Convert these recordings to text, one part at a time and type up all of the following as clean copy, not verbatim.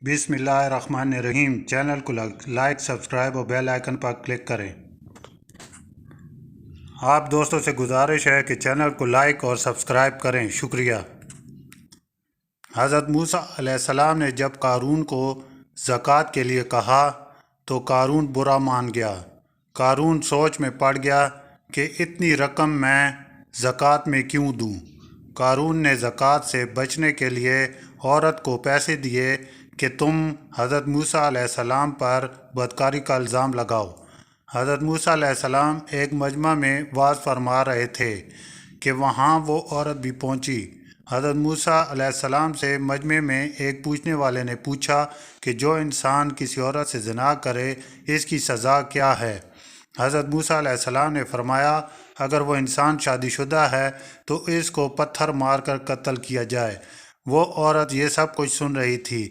बिस्मिल्लाहिर्रहमानिर्रहीम। चैनल को like, subscribe और बेल आइकन पर क्लिक करें। आप दोस्तों से गुजारिश है कि चैनल को लाइक और सब्सक्राइब करें, शुक्रिया। हज़रत मूसा अलैहिस्सलाम ने जब कारून को ज़कात के लिए कहा तो कारून बुरा मान गया। कारून सोच में पड़ गया कि इतनी रकम मैं ज़कात में क्यों दूं। कारून ने ज़कात से बचने के लिए औरत को पैसे दिए कि तुम हज़रत मूसा अलैहिस्सलाम पर बदकारी का इल्ज़ाम लगाओ। हज़रत मूसा अलैहिस्सलाम एक मजमा में वाज़ फरमा रहे थे कि वहाँ वो औरत भी पहुँची। हज़रत मूसा अलैहिस्सलाम से मजमे में एक पूछने वाले ने पूछा कि जो इंसान किसी औरत से ज़िना करे इसकी सज़ा क्या है। हज़रत मूसा अलैहिस्सलाम ने फरमाया, अगर वो इंसान शादीशुदा है तो इसको पत्थर मार कर कत्ल किया जाए। वो औरत ये सब कुछ सुन रही थी।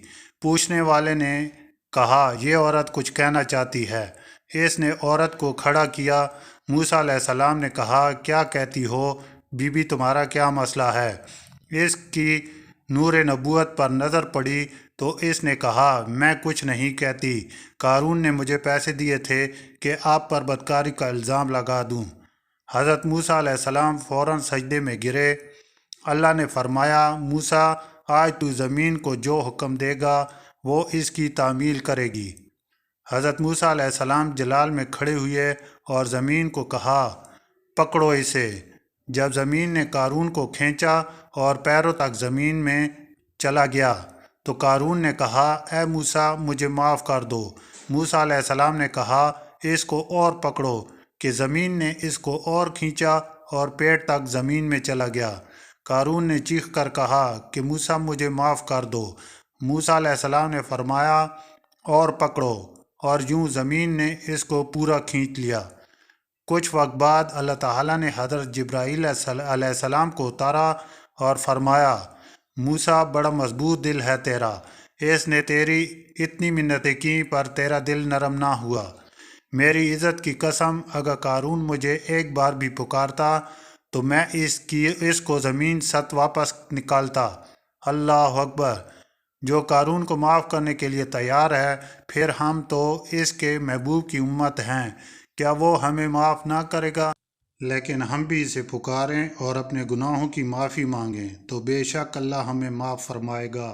पूछने वाले ने कहा, ये औरत कुछ कहना चाहती है। इसने औरत को खड़ा किया। मूसा अलैहिस्सलाम ने कहा, क्या कहती हो बीबी, तुम्हारा क्या मसला है। इसकी नूर नबूवत पर नज़र पड़ी तो इसने कहा, मैं कुछ नहीं कहती। कारून ने मुझे पैसे दिए थे कि आप पर बदकारी का इल्ज़ाम लगा दूं। हज़रत मूसा अलैहिस्सलाम फ़ौरन सजदे में गिरे। अल्लाह ने फरमाया, मूसा आज तू ज़मीन को जो हुक्म देगा वो इसकी तामील करेगी। हज़रत मूसा अलैहिस्सलाम जलाल में खड़े हुए और ज़मीन को कहा, पकड़ो इसे। जब ज़मीन ने कारून को खींचा और पैरों तक ज़मीन में चला गया तो कारून ने कहा, ए मूसा मुझे माफ़ कर दो। मूसा अलैहिस्सलाम ने कहा, इसको और पकड़ो। कि ज़मीन ने इसको और खींचा और पेट तक ज़मीन में चला गया। कारून ने चीख कर कहा कि मूसा मुझे माफ़ कर दो। मूसा अलैहिस्सलाम ने फरमाया, और पकड़ो, और यूं ज़मीन ने इसको पूरा खींच लिया। कुछ वक्त बाद अल्लाह ताला ने हज़रत जिब्राईल अलैहिस्सलाम को उतारा और फरमाया, मूसा बड़ा मजबूत दिल है तेरा। इसने तेरी इतनी मिन्नतें की पर तेरा दिल नरम ना हुआ। मेरी इज़्ज़त की कसम, अगर कारून मुझे एक बार भी पुकारता तो मैं इसको ज़मीन सत वापस निकालता। अल्लाह अकबर। जो कारून को माफ़ करने के लिए तैयार है, फिर हम तो इसके महबूब की उम्मत हैं, क्या वो हमें माफ़ ना करेगा। लेकिन हम भी इसे पुकारें और अपने गुनाहों की माफ़ी मांगें तो बेशक अल्लाह हमें माफ़ फरमाएगा।